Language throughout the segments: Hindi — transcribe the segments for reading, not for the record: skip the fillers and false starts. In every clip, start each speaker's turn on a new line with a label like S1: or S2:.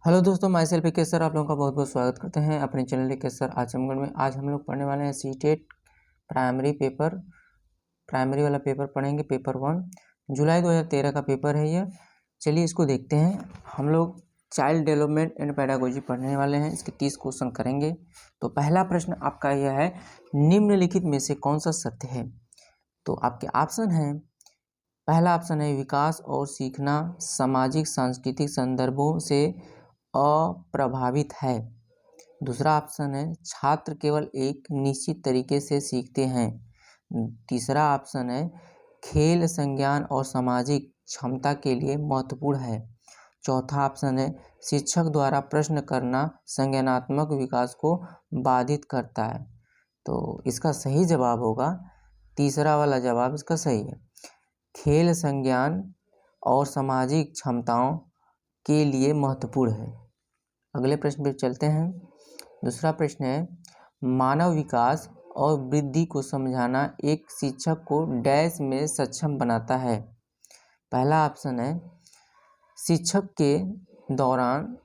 S1: हेलो दोस्तों, माई सेल्फ विकेश सर आप लोगों का बहुत बहुत स्वागत करते हैं अपने चैनल विकेश सर आजमगढ़ में। आज हम लोग पढ़ने वाले हैं सीटेट प्राइमरी वाला पेपर पढ़ेंगे। पेपर 1 जुलाई 2013 का पेपर है यह। चलिए इसको देखते हैं। हम लोग चाइल्ड डेवलपमेंट एंड पेडागोजी पढ़ने वाले हैं। इसके 30 क्वेश्चन करेंगे। तो पहला प्रश्न आपका यह है, निम्नलिखित में से कौन सा सत्य है। तो आपके ऑप्शन हैं, पहला ऑप्शन है विकास और सीखना सामाजिक सांस्कृतिक संदर्भों से अप्रभावित है। दूसरा ऑप्शन है छात्र केवल एक निश्चित तरीके से सीखते हैं। तीसरा ऑप्शन है खेल संज्ञान और सामाजिक क्षमता के लिए महत्वपूर्ण है। चौथा ऑप्शन है शिक्षक द्वारा प्रश्न करना संज्ञानात्मक विकास को बाधित करता है। तो इसका सही जवाब होगा तीसरा वाला जवाब इसका सही है। खेल संज्ञान और सामाजिक क्षमताओं के लिए महत्वपूर्ण है। अगले प्रश्न पर चलते हैं। दूसरा प्रश्न है, मानव विकास और वृद्धि को समझाना एक शिक्षक को डैश में सक्षम बनाता है। पहला ऑप्शन है शिक्षक के दौरान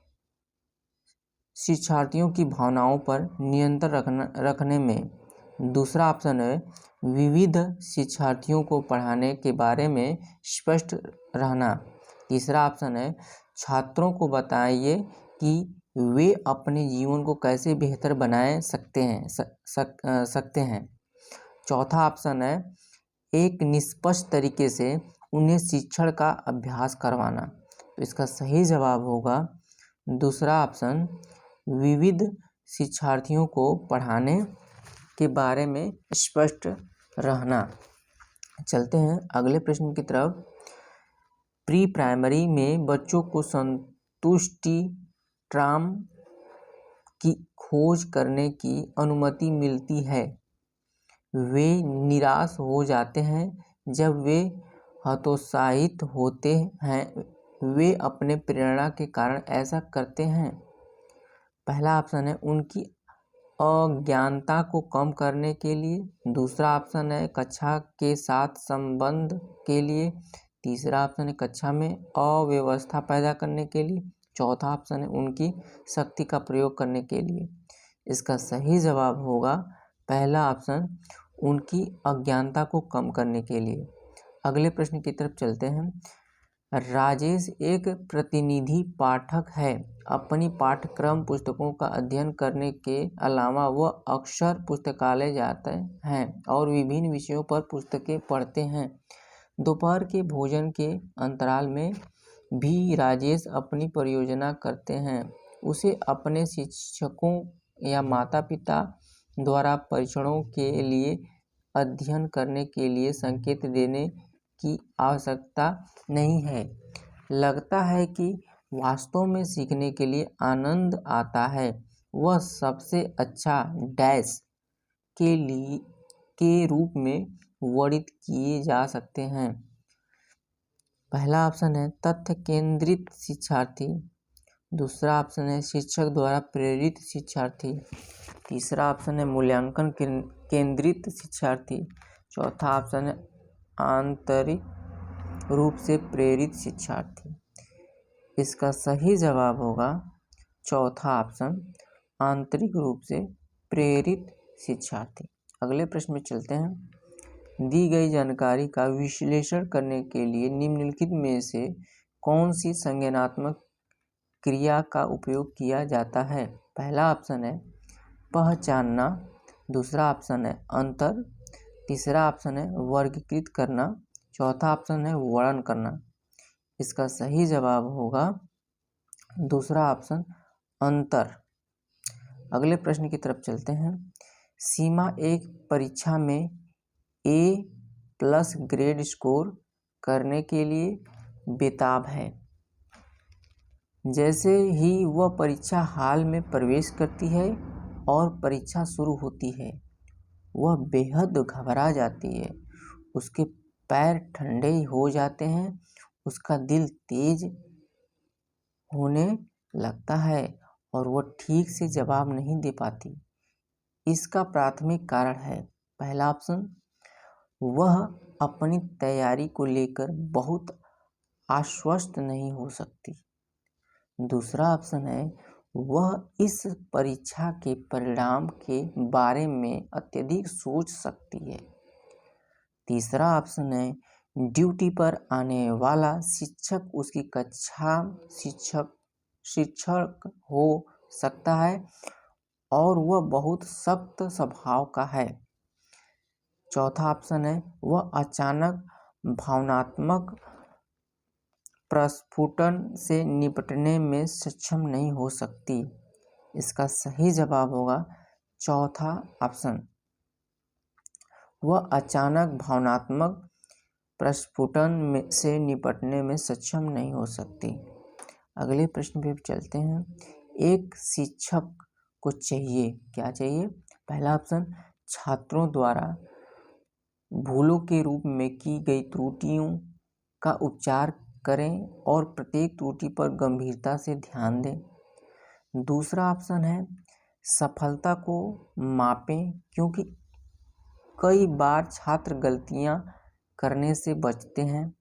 S1: शिक्षार्थियों की भावनाओं पर नियंत्रण रखने में। दूसरा ऑप्शन है विविध शिक्षार्थियों को पढ़ाने के बारे में स्पष्ट रहना। तीसरा ऑप्शन है छात्रों को बताइए कि वे अपने जीवन को कैसे बेहतर बनाए सकते हैं। चौथा ऑप्शन है एक निष्पक्ष तरीके से उन्हें शिक्षण का अभ्यास करवाना। तो इसका सही जवाब होगा दूसरा ऑप्शन, विविध शिक्षार्थियों को पढ़ाने के बारे में स्पष्ट रहना। चलते हैं अगले प्रश्न की तरफ। प्री प्राइमरी में बच्चों को संतुष्टि ट्राम की खोज करने की अनुमति मिलती है। वे निराश हो जाते हैं जब वे हतोत्साहित होते हैं। वे अपने प्रेरणा के कारण ऐसा करते हैं। पहला ऑप्शन है उनकी अज्ञानता को कम करने के लिए। दूसरा ऑप्शन है कक्षा के साथ संबंध के लिए। तीसरा ऑप्शन है कक्षा में अव्यवस्था पैदा करने के लिए। चौथा ऑप्शन है उनकी शक्ति का प्रयोग करने के लिए। इसका सही जवाब होगा पहला ऑप्शन, उनकी अज्ञानता को कम करने के लिए। अगले प्रश्न की तरफ चलते हैं। राजेश एक प्रतिनिधि पाठक है। अपनी पाठ्यक्रम पुस्तकों का अध्ययन करने के अलावा वह अक्सर पुस्तकालय जाते हैं और विभिन्न विषयों पर पुस्तकें पढ़ते हैं। दोपहर के भोजन के अंतराल में भी राजेश अपनी परियोजना करते हैं। उसे अपने शिक्षकों या माता पिता द्वारा परीक्षणों के लिए अध्ययन करने के लिए संकेत देने की आवश्यकता नहीं है। लगता है कि वास्तव में सीखने के लिए आनंद आता है। वह सबसे अच्छा डैश के रूप में वर्णित किए जा सकते हैं। पहला ऑप्शन है तथ्य केंद्रित शिक्षार्थी। दूसरा ऑप्शन है शिक्षक द्वारा प्रेरित शिक्षार्थी। तीसरा ऑप्शन है मूल्यांकन केंद्रित शिक्षार्थी। चौथा ऑप्शन है आंतरिक रूप से प्रेरित शिक्षार्थी। इसका सही जवाब होगा चौथा ऑप्शन, आंतरिक रूप से प्रेरित शिक्षार्थी। अगले प्रश्न में चलते हैं। दी गई जानकारी का विश्लेषण करने के लिए निम्नलिखित में से कौन सी संज्ञानात्मक क्रिया का उपयोग किया जाता है। पहला ऑप्शन है पहचानना। दूसरा ऑप्शन है अंतर। तीसरा ऑप्शन है वर्गीकृत करना। चौथा ऑप्शन है वर्णन करना। इसका सही जवाब होगा दूसरा ऑप्शन, अंतर। अगले प्रश्न की तरफ चलते हैं। सीमा एक परीक्षा में A+ ग्रेड स्कोर करने के लिए बेताब है। जैसे ही वह परीक्षा हॉल में प्रवेश करती है और परीक्षा शुरू होती है, वह बेहद घबरा जाती है। उसके पैर ठंडे हो जाते हैं। उसका दिल तेज होने लगता है और वह ठीक से जवाब नहीं दे पाती। इसका प्राथमिक कारण है, पहला ऑप्शन, वह अपनी तैयारी को लेकर बहुत आश्वस्त नहीं हो सकती। दूसरा ऑप्शन है वह इस परीक्षा के परिणाम के बारे में अत्यधिक सोच सकती है। तीसरा ऑप्शन है ड्यूटी पर आने वाला शिक्षक उसकी कक्षा शिक्षक हो सकता है और वह बहुत सख्त स्वभाव का है। चौथा ऑप्शन है वह अचानक भावनात्मक प्रस्फुटन से निपटने में सक्षम नहीं हो सकती। इसका सही जवाब होगा चौथा ऑप्शन, वह अचानक भावनात्मक प्रस्फुटन से निपटने में सक्षम नहीं हो सकती। अगले प्रश्न पे चलते हैं। एक शिक्षक को चाहिए, क्या चाहिए? पहला ऑप्शन, छात्रों द्वारा भूलों के रूप में की गई त्रुटियों का उपचार करें और प्रत्येक त्रुटि पर गंभीरता से ध्यान दें। दूसरा ऑप्शन है सफलता को मापें, क्योंकि कई बार छात्र गलतियां करने से बचते हैं।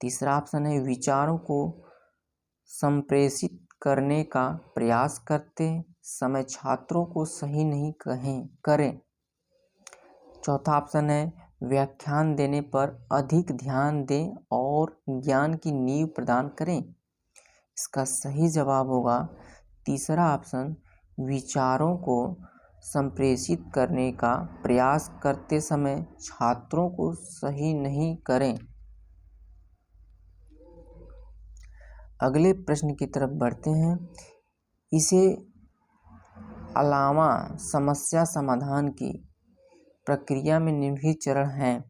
S1: तीसरा ऑप्शन है विचारों को संप्रेषित करने का प्रयास करते समय छात्रों को सही नहीं करें। चौथा ऑप्शन है व्याख्यान देने पर अधिक ध्यान दें और ज्ञान की नींव प्रदान करें। इसका सही जवाब होगा तीसरा ऑप्शन, विचारों को संप्रेषित करने का प्रयास करते समय छात्रों को सही नहीं करें। अगले प्रश्न की तरफ बढ़ते हैं। इसे अलावा समस्या समाधान की प्रक्रिया में निम्नलिखित चरण हैं।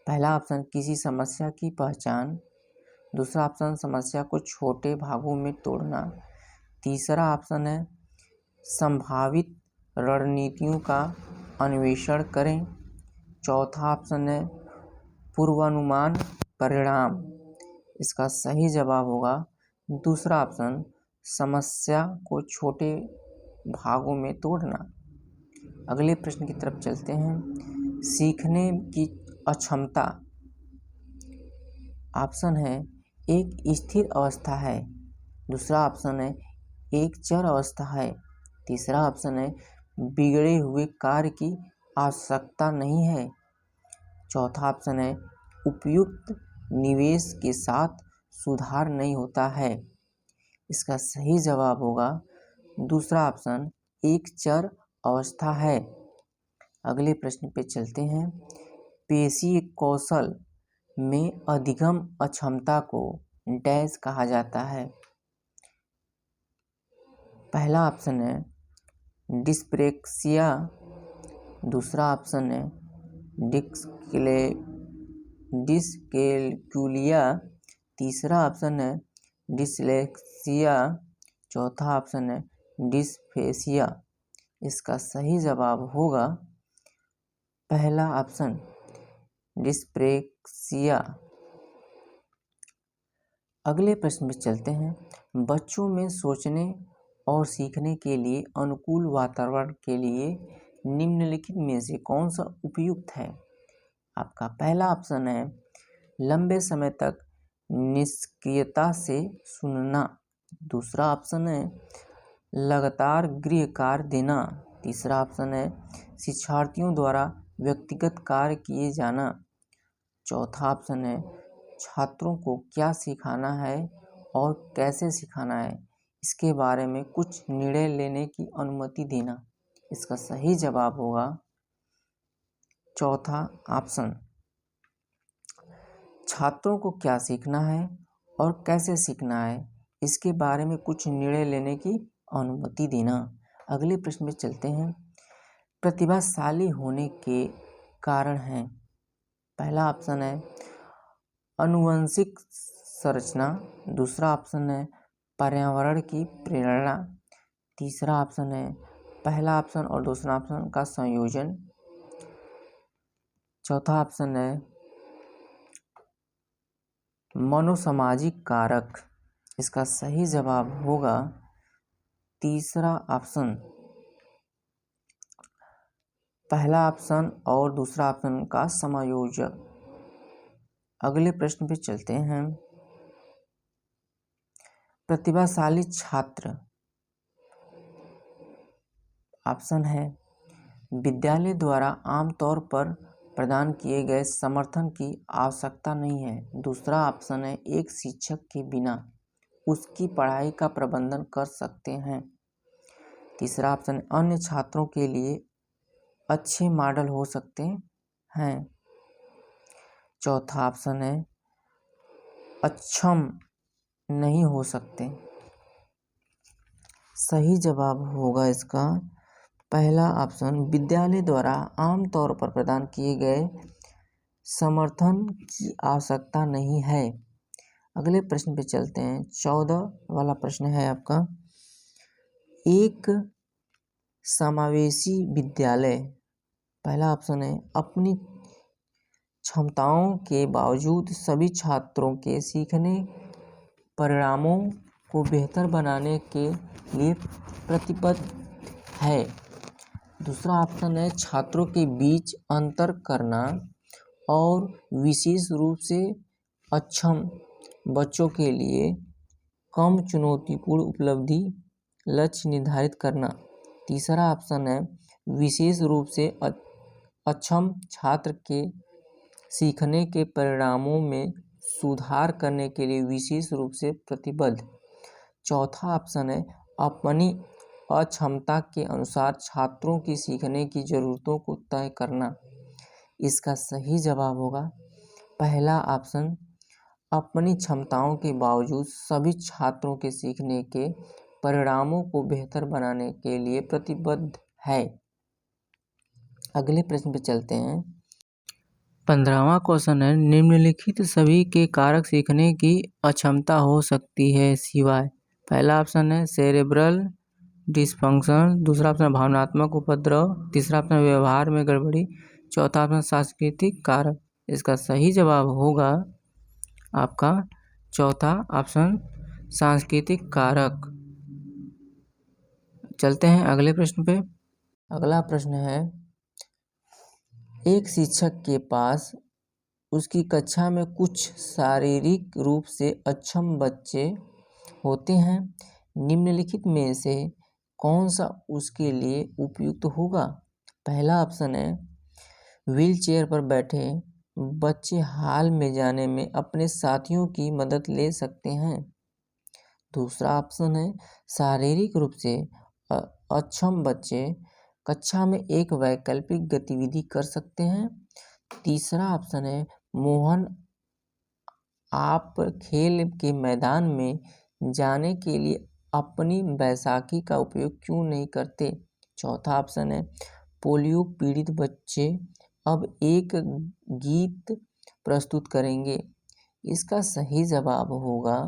S1: पहला ऑप्शन किसी समस्या की पहचान। दूसरा ऑप्शन समस्या को छोटे भागों में तोड़ना। तीसरा ऑप्शन है संभावित रणनीतियों का अन्वेषण करें। चौथा ऑप्शन है पूर्वानुमान परिणाम। इसका सही जवाब होगा दूसरा ऑप्शन, समस्या को छोटे भागों में तोड़ना। अगले प्रश्न की तरफ चलते हैं। सीखने की अक्षमता ऑप्शन है एक स्थिर अवस्था है। दूसरा ऑप्शन है एक चर अवस्था है। तीसरा ऑप्शन है बिगड़े हुए कार्य की आवश्यकता नहीं है। चौथा ऑप्शन है उपयुक्त निवेश के साथ सुधार नहीं होता है। इसका सही जवाब होगा दूसरा ऑप्शन, एक चर अवस्था है। अगले प्रश्न पे चलते हैं। पेशीय कौशल में अधिगम अक्षमता को डैश कहा जाता है। पहला ऑप्शन है डिस्प्रेक्सिया। दूसरा ऑप्शन है डिस्कैल्कुलिया। तीसरा ऑप्शन है डिसलेक्सिया। चौथा ऑप्शन है डिस्फेसिया। इसका सही जवाब होगा पहला ऑप्शन, डिस्प्रेक्सिया। अगले प्रश्न में चलते हैं। बच्चों में सोचने और सीखने के लिए अनुकूल वातावरण के लिए निम्नलिखित में से कौन सा उपयुक्त है? आपका पहला ऑप्शन है लंबे समय तक निष्क्रियता से सुनना। दूसरा ऑप्शन है लगातार गृह कार्य देना। तीसरा ऑप्शन है शिक्षार्थियों द्वारा व्यक्तिगत कार्य किए जाना। चौथा ऑप्शन है छात्रों को क्या सिखाना है और कैसे सिखाना है, इसके बारे में कुछ निर्णय लेने की अनुमति देना। इसका सही जवाब होगा चौथा ऑप्शन, छात्रों को क्या सीखना है और कैसे सीखना है, इसके बारे में कुछ निर्णय लेने की अनुमति देना। अगले प्रश्न में चलते हैं। प्रतिभाशाली होने के कारण हैं। पहला ऑप्शन है आनुवंशिक संरचना। दूसरा ऑप्शन है पर्यावरण की प्रेरणा। तीसरा ऑप्शन है पहला ऑप्शन और दूसरा ऑप्शन का संयोजन। चौथा ऑप्शन है मनोसामाजिक कारक। इसका सही जवाब होगा तीसरा ऑप्शन, पहला ऑप्शन और दूसरा ऑप्शन का समायोजन। अगले प्रश्न पे चलते हैं। प्रतिभाशाली छात्र। ऑप्शन है विद्यालय द्वारा आमतौर पर प्रदान किए गए समर्थन की आवश्यकता नहीं है। दूसरा ऑप्शन है एक शिक्षक के बिना उसकी पढ़ाई का प्रबंधन कर सकते हैं। तीसरा ऑप्शन है अन्य छात्रों के लिए अच्छे मॉडल हो सकते हैं। चौथा ऑप्शन है अक्षम नहीं हो सकते। सही जवाब होगा इसका पहला ऑप्शन, विद्यालय द्वारा आमतौर पर प्रदान किए गए समर्थन की आवश्यकता नहीं है। अगले प्रश्न पे चलते हैं। 14 वाला प्रश्न है आपका, एक समावेशी विद्यालय। पहला ऑप्शन है अपनी क्षमताओं के बावजूद सभी छात्रों के सीखने परिणामों को बेहतर बनाने के लिए प्रतिबद्ध है। दूसरा ऑप्शन है छात्रों के बीच अंतर करना और विशेष रूप से अक्षम बच्चों के लिए कम चुनौतीपूर्ण उपलब्धि लक्ष्य निर्धारित करना। तीसरा ऑप्शन है विशेष रूप से अक्षम छात्र के सीखने के परिणामों में सुधार करने के लिए विशेष रूप से प्रतिबद्ध। चौथा ऑप्शन है अपनी अक्षमता के अनुसार छात्रों की सीखने की ज़रूरतों को तय करना। इसका सही जवाब होगा पहला ऑप्शन, अपनी क्षमताओं के बावजूद सभी छात्रों के सीखने के परिणामों को बेहतर बनाने के लिए प्रतिबद्ध है। अगले प्रश्न पे चलते हैं। 15वां क्वेश्चन है निम्नलिखित सभी के कारक सीखने की अक्षमता हो सकती है सिवाय। पहला ऑप्शन है सेरेब्रल डिसफंक्शन, दूसरा ऑप्शन भावनात्मक उपद्रव, तीसरा ऑप्शन व्यवहार में गड़बड़ी, चौथा ऑप्शन सांस्कृतिक कारक। इसका सही जवाब होगा आपका चौथा ऑप्शन सांस्कृतिक कारक। चलते हैं अगले प्रश्न पे। अगला प्रश्न है एक शिक्षक के पास उसकी कक्षा में कुछ शारीरिक रूप से अक्षम बच्चे होते हैं। निम्नलिखित में से कौन सा उसके लिए उपयुक्त होगा। पहला ऑप्शन है व्हीलचेयर पर बैठे बच्चे हाल में जाने में अपने साथियों की मदद ले सकते हैं। दूसरा ऑप्शन है शारीरिक रूप से अक्षम बच्चे कक्षा में एक वैकल्पिक गतिविधि कर सकते हैं। तीसरा ऑप्शन है मोहन आप खेल के मैदान में जाने के लिए अपनी बैसाखी का उपयोग क्यों नहीं करते। चौथा ऑप्शन है पोलियो पीड़ित बच्चे अब एक गीत प्रस्तुत करेंगे। इसका सही जवाब होगा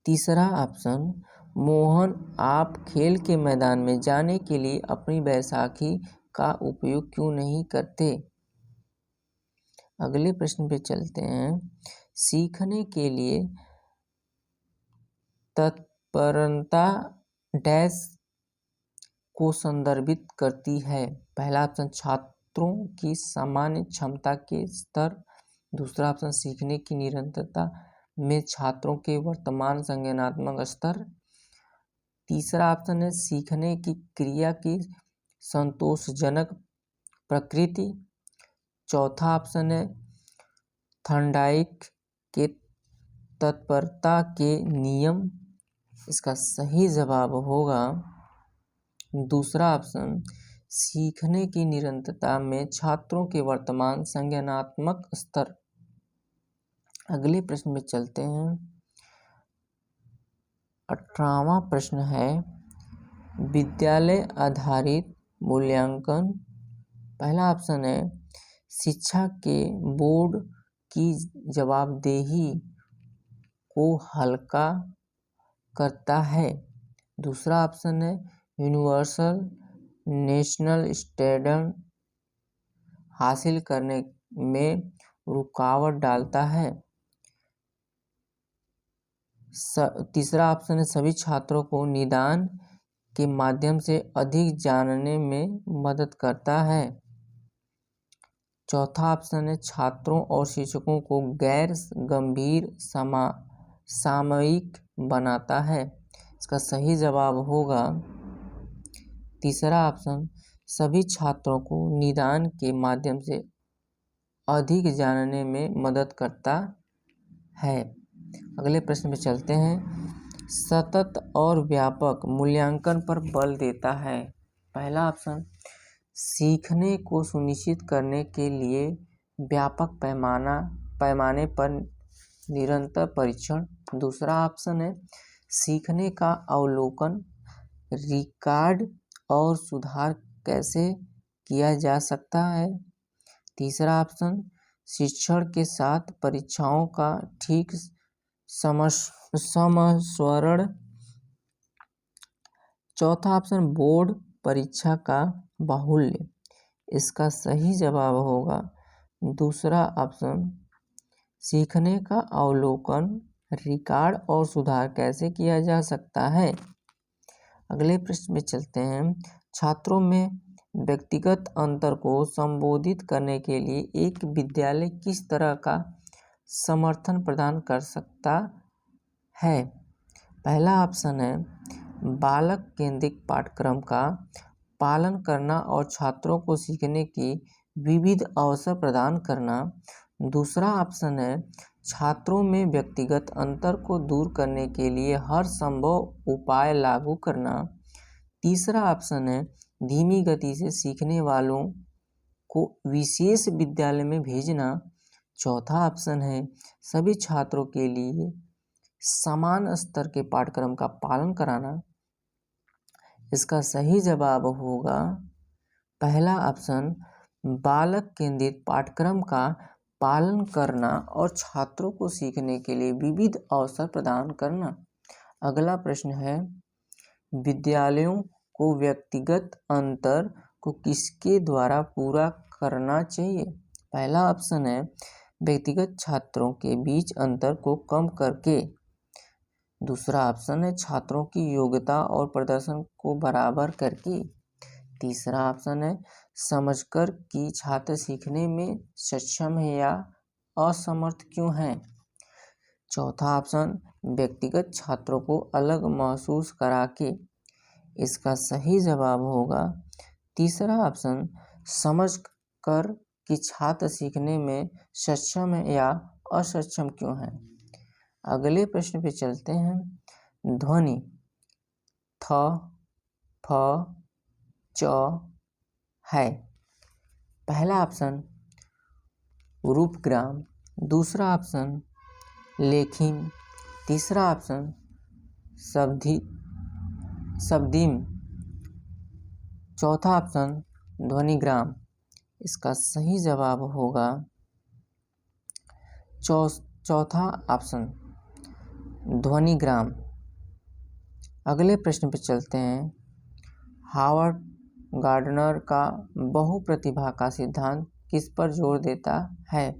S1: तीसरा ऑप्शन, मोहन आप खेल के मैदान में जाने के लिए अपनी बैसाखी का उपयोग क्यों नहीं करते। अगले प्रश्न पे चलते हैं। सीखने के लिए तत्परता डैश को संदर्भित करती है। पहला ऑप्शन छात्रों की सामान्य क्षमता के स्तर, दूसरा ऑप्शन सीखने की निरंतरता में छात्रों के वर्तमान संज्ञानात्मक स्तर, तीसरा ऑप्शन है सीखने की क्रिया की संतोषजनक प्रकृति, चौथा ऑप्शन है थॉर्नडाइक के तत्परता के नियम। इसका सही जवाब होगा दूसरा ऑप्शन, सीखने की निरंतरता में छात्रों के वर्तमान संज्ञानात्मक स्तर। अगले प्रश्न में चलते हैं। 18वां प्रश्न है विद्यालय आधारित मूल्यांकन। पहला ऑप्शन है शिक्षा के बोर्ड की जवाबदेही को हल्का करता है। दूसरा ऑप्शन है यूनिवर्सल नेशनल स्टैंडर्ड हासिल करने में रुकावट डालता है। तीसरा ऑप्शन है सभी छात्रों को निदान के माध्यम से अधिक जानने में मदद करता है। चौथा ऑप्शन है छात्रों और शिक्षकों को गैर गंभीर सामयिक बनाता है? इसका सही जवाब होगा तीसरा ऑप्शन, सभी छात्रों को निदान के माध्यम से अधिक जानने में मदद करता है। अगले प्रश्न में चलते हैं। सतत और व्यापक मूल्यांकन पर बल देता है। पहला ऑप्शन, सीखने को सुनिश्चित करने के लिए व्यापक पैमाने पर निरंतर परीक्षण। दूसरा ऑप्शन है सीखने का अवलोकन, रिकॉर्ड और सुधार कैसे किया जा सकता है। तीसरा ऑप्शन, शिक्षण के साथ परीक्षाओं का ठीक समस्वरण। चौथा ऑप्शन, बोर्ड परीक्षा का बाहुल्य। इसका सही जवाब होगा दूसरा ऑप्शन, सीखने का अवलोकन, रिकॉर्ड और सुधार कैसे किया जा सकता है। अगले प्रश्न में चलते हैं। छात्रों में व्यक्तिगत अंतर को संबोधित करने के लिए एक विद्यालय किस तरह का समर्थन प्रदान कर सकता है। पहला ऑप्शन है बालक केंद्रित पाठ्यक्रम का पालन करना और छात्रों को सीखने की विविध अवसर प्रदान करना। दूसरा ऑप्शन है छात्रों में व्यक्तिगत अंतर को दूर करने के लिए हर संभव उपाय लागू करना। तीसरा ऑप्शन है धीमी गति से सीखने वालों को विशेष विद्यालय में भेजना। चौथा ऑप्शन है सभी छात्रों के लिए समान स्तर के पाठ्यक्रम का पालन कराना। इसका सही जवाब होगा पहला ऑप्शन, बालक केंद्रित पाठ्यक्रम का पालन करना और छात्रों को सीखने के लिए विविध अवसर प्रदान करना। अगला प्रश्न है विद्यालयों को व्यक्तिगत अंतर को किसके द्वारा पूरा करना चाहिए। पहला ऑप्शन है व्यक्तिगत छात्रों के बीच अंतर को कम करके। दूसरा ऑप्शन है छात्रों की योग्यता और प्रदर्शन को बराबर करके। तीसरा ऑप्शन है समझकर कि छात्र सीखने में सक्षम है या असमर्थ क्यों है। चौथा ऑप्शन व्यक्तिगत छात्रों को अलग महसूस करा के। इसका सही जवाब होगा तीसरा ऑप्शन, समझ कर कि छात्र सीखने में सक्षम है या असक्षम क्यों है। अगले प्रश्न पे चलते हैं। ध्वनि थ, फ, च है। पहला ऑप्शन रूपग्राम, दूसरा ऑप्शन लेखिन, तीसरा ऑप्शन शब्दिम, चौथा ऑप्शन ध्वनिग्राम। इसका सही जवाब होगा चौथा ऑप्शन ध्वनिग्राम। अगले प्रश्न पर चलते हैं। हावर्ड गार्डनर का बहुप्रतिभा का सिद्धांत किस पर जोर देता है।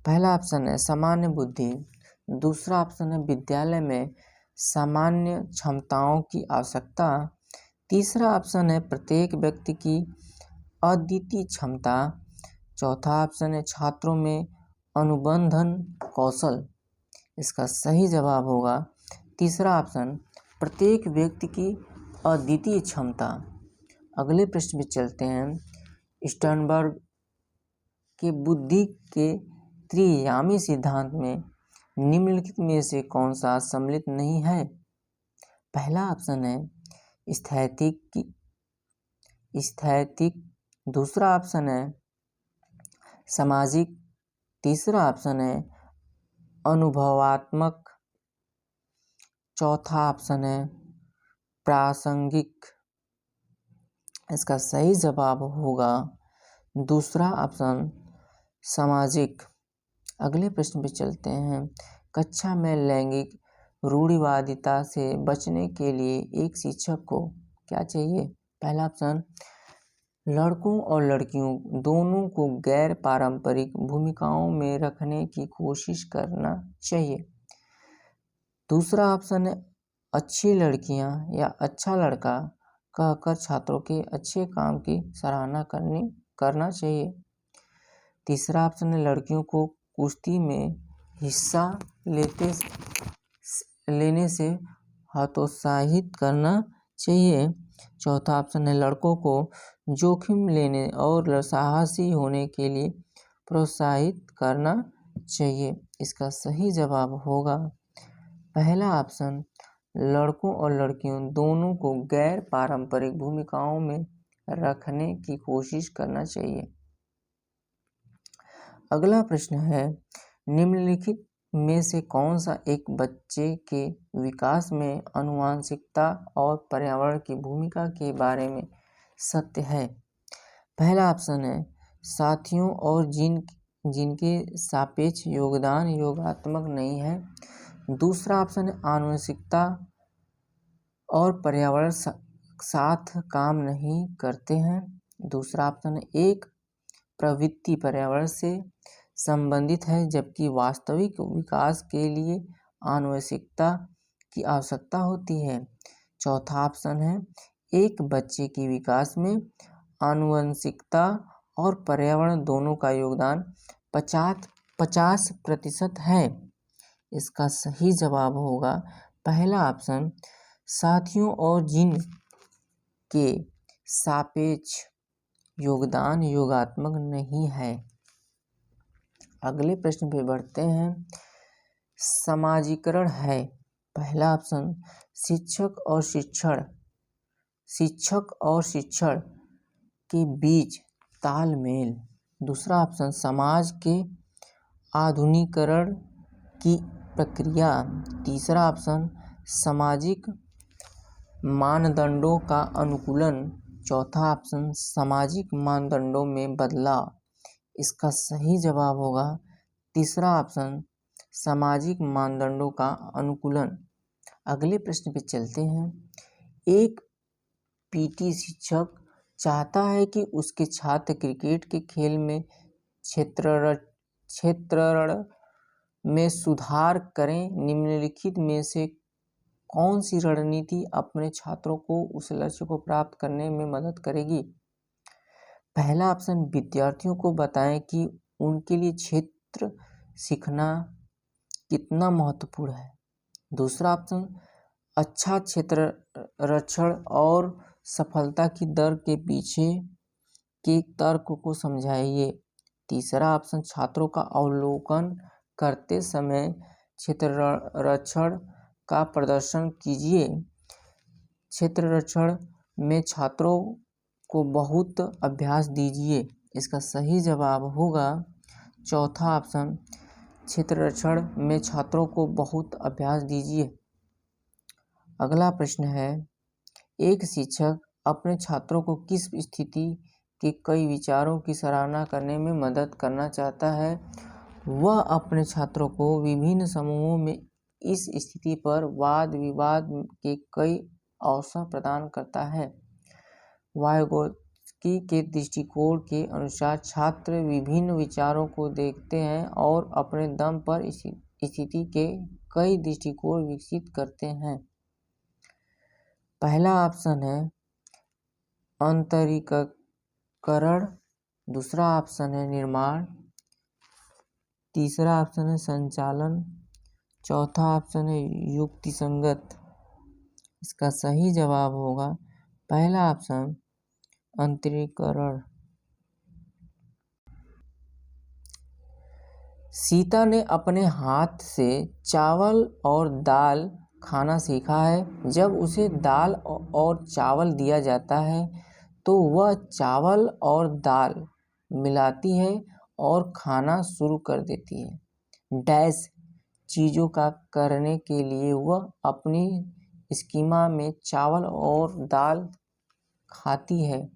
S1: पहला ऑप्शन है सामान्य बुद्धि, दूसरा ऑप्शन है विद्यालय में सामान्य क्षमताओं की आवश्यकता, तीसरा ऑप्शन है प्रत्येक व्यक्ति की अद्वितीय क्षमता, चौथा ऑप्शन है छात्रों में अनुबंधन कौशल। इसका सही जवाब होगा तीसरा ऑप्शन, प्रत्येक व्यक्ति की अद्वितीय क्षमता। अगले प्रश्न में चलते हैं। स्टर्नबर्ग के बुद्धि के त्रिआयामी सिद्धांत में निम्नलिखित में से कौन सा सम्मिलित नहीं है। पहला ऑप्शन है स्थैतिक, दूसरा ऑप्शन है सामाजिक, तीसरा ऑप्शन है अनुभवात्मक, चौथा ऑप्शन है प्रासंगिक। इसका सही जवाब होगा दूसरा ऑप्शन सामाजिक। अगले प्रश्न पे चलते हैं। कक्षा में लैंगिक रूढ़िवादिता से बचने के लिए एक शिक्षक को क्या चाहिए। पहला ऑप्शन, लड़कों और लड़कियों दोनों को गैर पारंपरिक भूमिकाओं में रखने की कोशिश करना चाहिए। दूसरा ऑप्शन है अच्छी लड़कियां या अच्छा लड़का कहकर छात्रों के अच्छे काम की सराहना करना चाहिए। तीसरा ऑप्शन है लड़कियों को कुश्ती में हिस्सा लेने से हतोत्साहित करना चाहिए। चौथा ऑप्शन है लड़कों को जोखिम लेने और साहसी होने के लिए प्रोत्साहित करना चाहिए। इसका सही जवाब होगा पहला ऑप्शन, लड़कों और लड़कियों दोनों को गैर पारंपरिक भूमिकाओं में रखने की कोशिश करना चाहिए। अगला प्रश्न है, निम्नलिखित में से कौन सा एक बच्चे के विकास में आनुवंशिकता और पर्यावरण की भूमिका के बारे में सत्य है? पहला ऑप्शन है साथियों और जिनके सापेक्ष योगदान योगात्मक नहीं है। दूसरा ऑप्शन है आनुवंशिकता और पर्यावरण साथ काम नहीं करते हैं। दूसरा ऑप्शन है एक प्रवृत्ति पर्यावरण से संबंधित है जबकि वास्तविक विकास के लिए आनुवंशिकता की आवश्यकता होती है। चौथा ऑप्शन है एक बच्चे के विकास में आनुवंशिकता और पर्यावरण दोनों का योगदान 50% है। इसका सही जवाब होगा पहला ऑप्शन, साथियों और जिन के सापेक्ष योगदान योगात्मक नहीं है। अगले प्रश्न पे बढ़ते हैं, समाजीकरण है। पहला ऑप्शन, शिक्षक और शिक्षण के बीच तालमेल। दूसरा ऑप्शन, समाज के आधुनिकीकरण की प्रक्रिया। तीसरा ऑप्शन, सामाजिक मानदंडों का अनुकूलन। चौथा ऑप्शन, सामाजिक मानदंडों में बदलाव। इसका सही जवाब होगा तीसरा ऑप्शन, सामाजिक मानदंडों का अनुकूलन। अगले प्रश्न पे चलते हैं, एक पीटी शिक्षक चाहता है कि उसके छात्र क्रिकेट के खेल में क्षेत्रण में सुधार करें। निम्नलिखित में से कौन सी रणनीति अपने छात्रों को उस लक्ष्य को प्राप्त करने में मदद करेगी? पहला ऑप्शन, विद्यार्थियों को बताएं कि उनके लिए क्षेत्र सीखना कितना महत्वपूर्ण है। दूसरा ऑप्शन, अच्छा क्षेत्ररक्षण और सफलता की दर के पीछे के तर्क को समझाइए। तीसरा ऑप्शन, छात्रों का अवलोकन करते समय क्षेत्ररक्षण का प्रदर्शन कीजिए। क्षेत्ररक्षण में छात्रों को बहुत अभ्यास दीजिए। इसका सही जवाब होगा चौथा ऑप्शन, क्षेत्ररक्षण में छात्रों को बहुत अभ्यास दीजिए। अगला प्रश्न है, एक शिक्षक अपने छात्रों को किस स्थिति के कई विचारों की सराहना करने में मदद करना चाहता है? वह अपने छात्रों को विभिन्न समूहों में इस स्थिति पर वाद विवाद के कई अवसर प्रदान करता है। वाइगोत्स्की के दृष्टिकोण के अनुसार छात्र विभिन्न विचारों को देखते हैं और अपने दम पर स्थिति के कई दृष्टिकोण विकसित करते हैं। पहला ऑप्शन है आंतरिककरण। दूसरा ऑप्शन है निर्माण। तीसरा ऑप्शन है संचालन। चौथा ऑप्शन है युक्तिसंगत। इसका सही जवाब होगा पहला ऑप्शन, आंतरिककरण। सीता ने अपने हाथ से चावल और दाल खाना सीखा है। जब उसे दाल और चावल दिया जाता है तो वह चावल और दाल मिलाती है और खाना शुरू कर देती है। डैश चीज़ों का करने के लिए वह अपनी स्कीमा में चावल और दाल खाती है,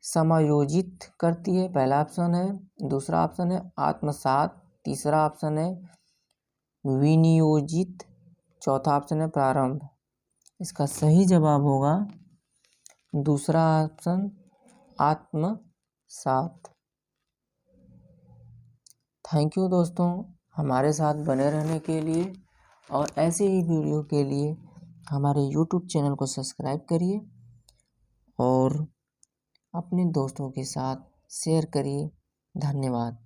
S1: समायोजित करती है। पहला ऑप्शन है। दूसरा ऑप्शन है आत्मसात। तीसरा ऑप्शन है विनियोजित। चौथा ऑप्शन है प्रारंभ। इसका सही जवाब होगा दूसरा ऑप्शन, आत्मसात। थैंक यू दोस्तों, हमारे साथ बने रहने के लिए और ऐसे ही वीडियो के लिए हमारे YouTube चैनल को सब्सक्राइब करिए और अपने दोस्तों के साथ शेयर करिए। धन्यवाद।